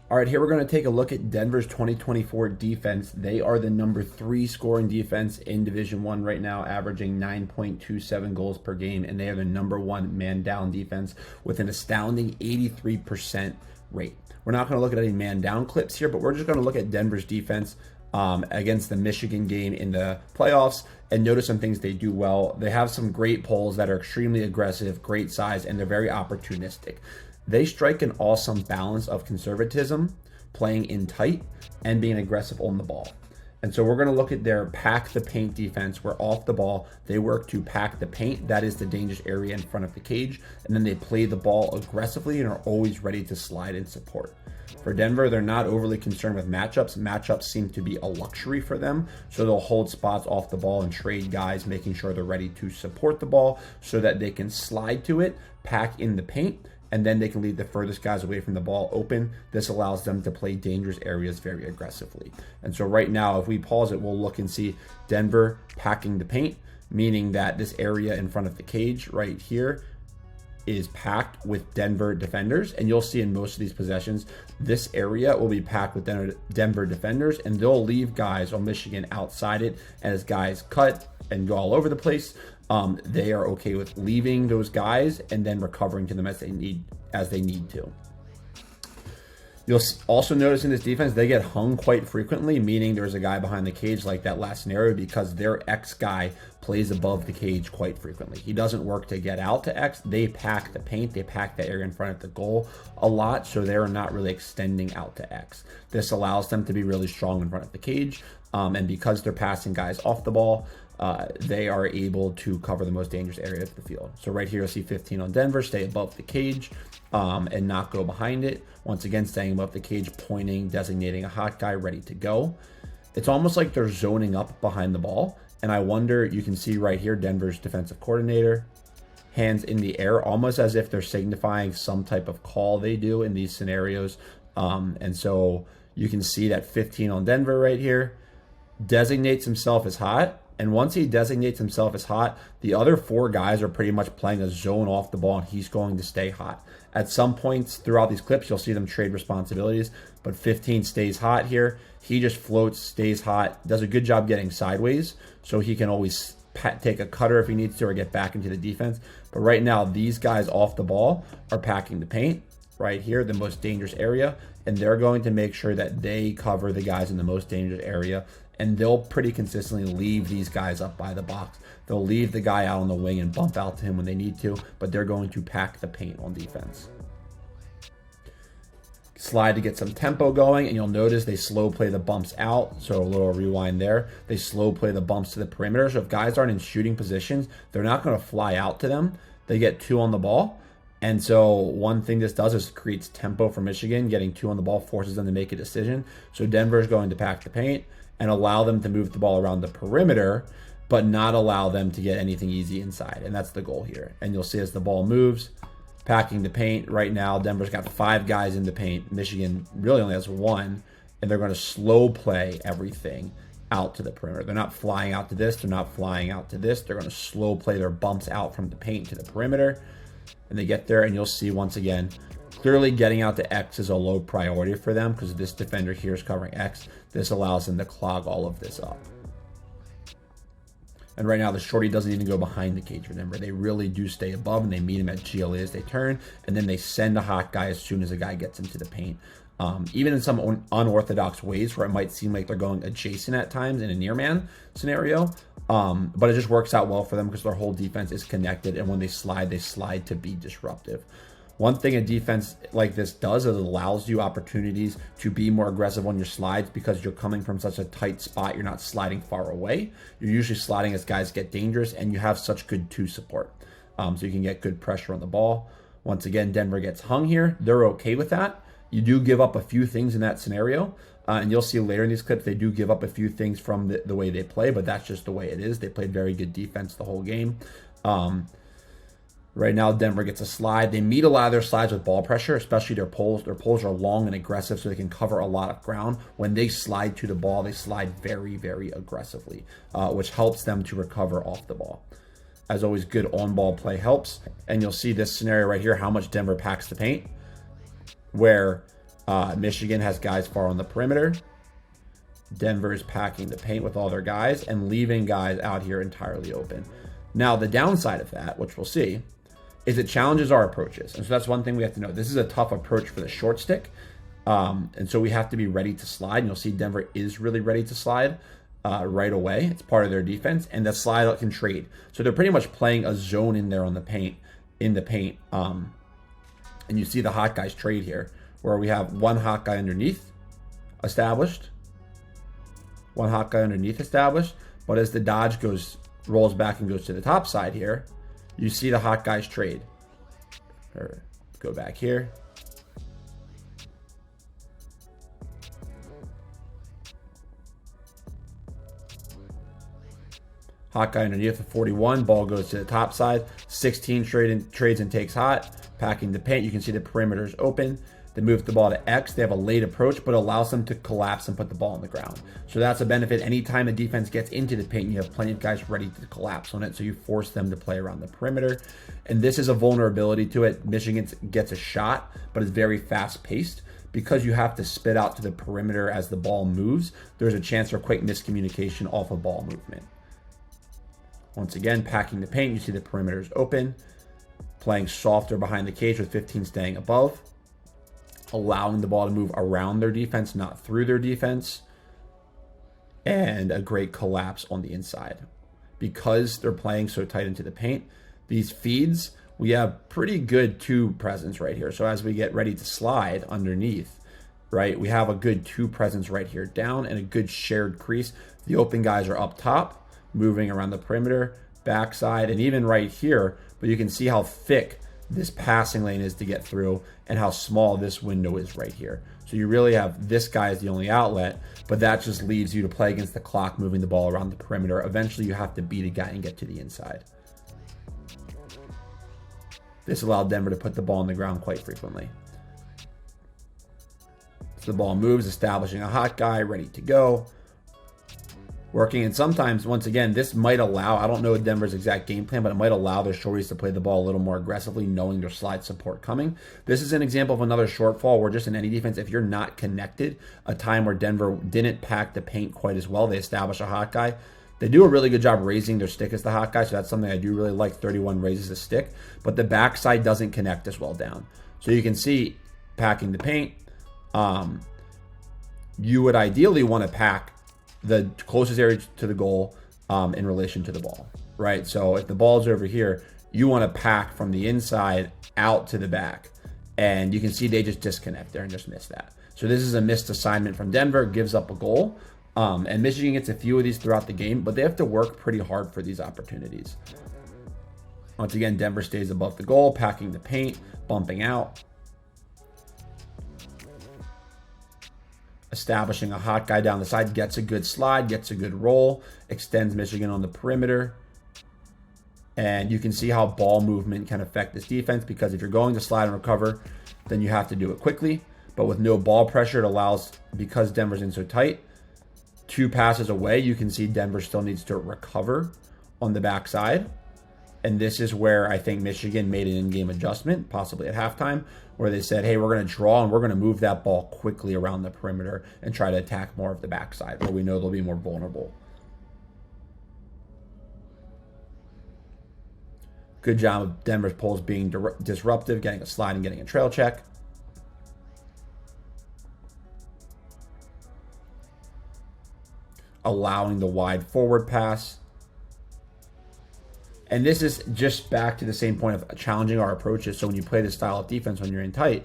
All right, here we're going to take a look at Denver's 2024 defense. They are the number 3 scoring defense in Division One right now, averaging 9.27 goals per game, and they are the number 1 man down defense with an astounding 83% rate. We're not going to look at any man down clips here, but we're just going to look at Denver's defense against the Michigan game in the playoffs and notice some things they do well. They have some great pulls that are extremely aggressive, great size, and they're very opportunistic. They strike an awesome balance of conservatism, playing in tight, and being aggressive on the ball. And so we're going to look at their pack the paint defense, where off the ball, they work to pack the paint. That is the dangerous area in front of the cage. And then they play the ball aggressively and are always ready to slide and support. For Denver, they're not overly concerned with matchups. Matchups seem to be a luxury for them. So they'll hold spots off the ball and trade guys, making sure they're ready to support the ball so that they can slide to it, pack in the paint, and then they can leave the furthest guys away from the ball open. This allows them to play dangerous areas very aggressively. And so right now, if we pause it, we'll look and see Denver packing the paint, meaning that this area in front of the cage right here is packed with Denver defenders. And you'll see in most of these possessions, this area will be packed with Denver defenders, and they'll leave guys on Michigan outside it. And as guys cut and go all over the place, they are okay with leaving those guys and then recovering to them as they need to. You'll also notice in this defense, they get hung quite frequently, meaning there's a guy behind the cage like that last scenario, because their X guy plays above the cage quite frequently. He doesn't work to get out to X. They pack the paint, they pack the area in front of the goal a lot, so they're not really extending out to X. This allows them to be really strong in front of the cage, and because they're passing guys off the ball, they are able to cover the most dangerous area of the field. So right here, you'll see 15 on Denver, stay above the cage and not go behind it. Once again, staying above the cage, pointing, designating a hot guy ready to go. It's almost like they're zoning up behind the ball. And I wonder, you can see right here, Denver's defensive coordinator, hands in the air, almost as if they're signifying some type of call they do in these scenarios. And so you can see that 15 on Denver right here designates himself as hot. And once he designates himself as hot, the other 4 guys are pretty much playing a zone off the ball, and he's going to stay hot. At some points throughout these clips, you'll see them trade responsibilities, but 15 stays hot here. He just floats, stays hot, does a good job getting sideways, so he can always take a cutter if he needs to or get back into the defense. But right now, these guys off the ball are packing the paint right here, the most dangerous area, and they're going to make sure that they cover the guys in the most dangerous area, and they'll pretty consistently leave these guys up by the box. They'll leave the guy out on the wing and bump out to him when they need to, but they're going to pack the paint on defense. Slide to get some tempo going, and you'll notice they slow play the bumps out. So a little rewind there. They slow play the bumps to the perimeter. So if guys aren't in shooting positions, they're not going to fly out to them. They get 2 on the ball. And so one thing this does is creates tempo for Michigan. Getting 2 on the ball forces them to make a decision. So Denver is going to pack the paint and allow them to move the ball around the perimeter, but not allow them to get anything easy inside. And that's the goal here. And you'll see as the ball moves, packing the paint. Right now, Denver's got 5 guys in the paint. Michigan really only has 1, and they're going to slow play everything out to the perimeter. They're not flying out to this. They're not flying out to this. They're going to slow play their bumps out from the paint to the perimeter. And they get there, and you'll see once again, clearly getting out to X is a low priority for them because this defender here is covering X. This allows them to clog all of this up. And right now, the shorty doesn't even go behind the cage for Denver. They really do stay above, and they meet him at GLA as they turn, and then they send a hot guy as soon as a guy gets into the paint. Even in some unorthodox ways where it might seem like they're going adjacent at times in a near man scenario, but it just works out well for them because their whole defense is connected, and when they slide to be disruptive. One thing a defense like this does is it allows you opportunities to be more aggressive on your slides because you're coming from such a tight spot. You're not sliding far away. You're usually sliding as guys get dangerous, and you have such good 2 support. So you can get good pressure on the ball. Once again, Denver gets hung here. They're okay with that. You do give up a few things in that scenario, and you'll see later in these clips, they do give up a few things from the way they play, but that's just the way it is. They played very good defense the whole game. Right now, Denver gets a slide. They meet a lot of their slides with ball pressure, especially their pulls. Their pulls are long and aggressive, so they can cover a lot of ground. When they slide to the ball, they slide very, very aggressively, which helps them to recover off the ball. As always, good on-ball play helps. And you'll see this scenario right here, how much Denver packs the paint, where Michigan has guys far on the perimeter. Denver is packing the paint with all their guys and leaving guys out here entirely open. Now, the downside of that, which we'll see, is it challenges our approaches. And so that's one thing we have to know. This is a tough approach for the short stick. And so we have to be ready to slide. And you'll see Denver is really ready to slide right away. It's part of their defense. And the slide can trade. So they're pretty much playing a zone in there on the paint, and you see the hot guys trade here, where we have one hot guy underneath established. One hot guy underneath established. But as the dodge rolls back and goes to the top side here, you see the hot guys trade. Or go back here. Hot guy underneath the 41. Ball goes to the top side. 16 trades and takes hot. Packing the paint. You can see the perimeter's open. They move the ball to X. They have a late approach, but allows them to collapse and put the ball on the ground. So that's a benefit. Anytime a defense gets into the paint, you have plenty of guys ready to collapse on it. So you force them to play around the perimeter. And this is a vulnerability to it. Michigan gets a shot, but it's very fast paced. Because you have to spit out to the perimeter as the ball moves, there's a chance for quick miscommunication off of ball movement. Once again, packing the paint, you see the perimeter is open. Playing softer behind the cage with 15 staying above. Allowing the ball to move around their defense, not through their defense. And a great collapse on the inside. Because they're playing so tight into the paint, these feeds, we have pretty good two presence right here. So as we get ready to slide underneath, right, we have a good two presence right here down and a good shared crease. The open guys are up top, moving around the perimeter, backside, and even right here. But you can see how thick this passing lane is to get through and how small this window is right here. So you really have this guy as the only outlet, but that just leaves you to play against the clock, moving the ball around the perimeter. Eventually you have to beat a guy and get to the inside. This allowed Denver to put the ball on the ground quite frequently. So the ball moves, establishing a hot guy, ready to go. Working, and sometimes, once again, this might allow, I don't know Denver's exact game plan, but it might allow their shorties to play the ball a little more aggressively, knowing their slide support coming. This is an example of another shortfall where just in any defense, if you're not connected, a time where Denver didn't pack the paint quite as well, they establish a hot guy. They do a really good job raising their stick as the hot guy, so that's something I do really like. 31 raises the stick, but the backside doesn't connect as well down. So you can see, packing the paint, you would ideally want to pack the closest area to the goal in relation to the ball, right? So if the ball's over here, you want to pack from the inside out to the back. And you can see they just disconnect there and just miss that. So this is a missed assignment from Denver, gives up a goal. And Michigan gets a few of these throughout the game, but they have to work pretty hard for these opportunities. Once again, Denver stays above the goal, packing the paint, bumping out. Establishing a hot guy down the side, gets a good slide, gets a good roll, extends Michigan on the perimeter. And you can see how ball movement can affect this defense, because if you're going to slide and recover, then you have to do it quickly. But with no ball pressure, it allows, because Denver's in so tight, 2 passes away, you can see Denver still needs to recover on the backside. And this is where I think Michigan made an in-game adjustment, possibly at halftime, where they said, hey, we're going to draw and we're going to move that ball quickly around the perimeter and try to attack more of the backside, where we know they'll be more vulnerable. Good job of Denver's pulls being disruptive, getting a slide and getting a trail check. Allowing the wide forward pass. And this is just back to the same point of challenging our approaches. So when you play this style of defense, when you're in tight,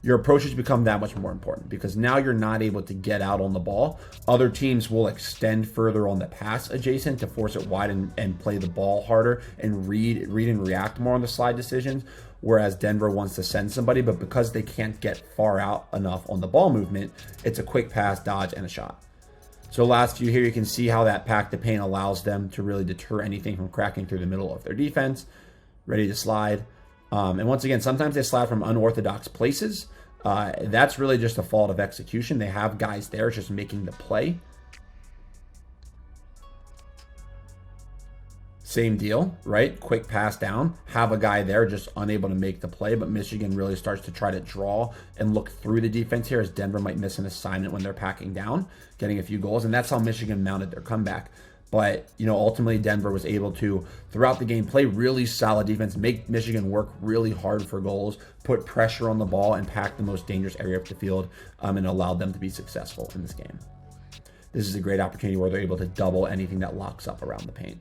your approaches become that much more important, because now you're not able to get out on the ball. Other teams will extend further on the pass adjacent to force it wide and play the ball harder and read and react more on the slide decisions. Whereas Denver wants to send somebody, but because they can't get far out enough on the ball movement, it's a quick pass, dodge, and a shot. So last few here, you can see how that pack the paint allows them to really deter anything from cracking through the middle of their defense. Ready to slide. And once again, sometimes they slide from unorthodox places. That's really just a fault of execution. They have guys there just making the play. same deal, right? Quick pass down, have a guy there just unable to make the play, but Michigan really starts to try to draw and look through the defense here, as Denver might miss an assignment when they're packing down, getting a few goals, and that's how Michigan mounted their comeback. But, ultimately Denver was able to, throughout the game, play really solid defense, make Michigan work really hard for goals, put pressure on the ball, and pack the most dangerous area of the field, and allowed them to be successful in this game. This is a great opportunity where they're able to double anything that locks up around the paint.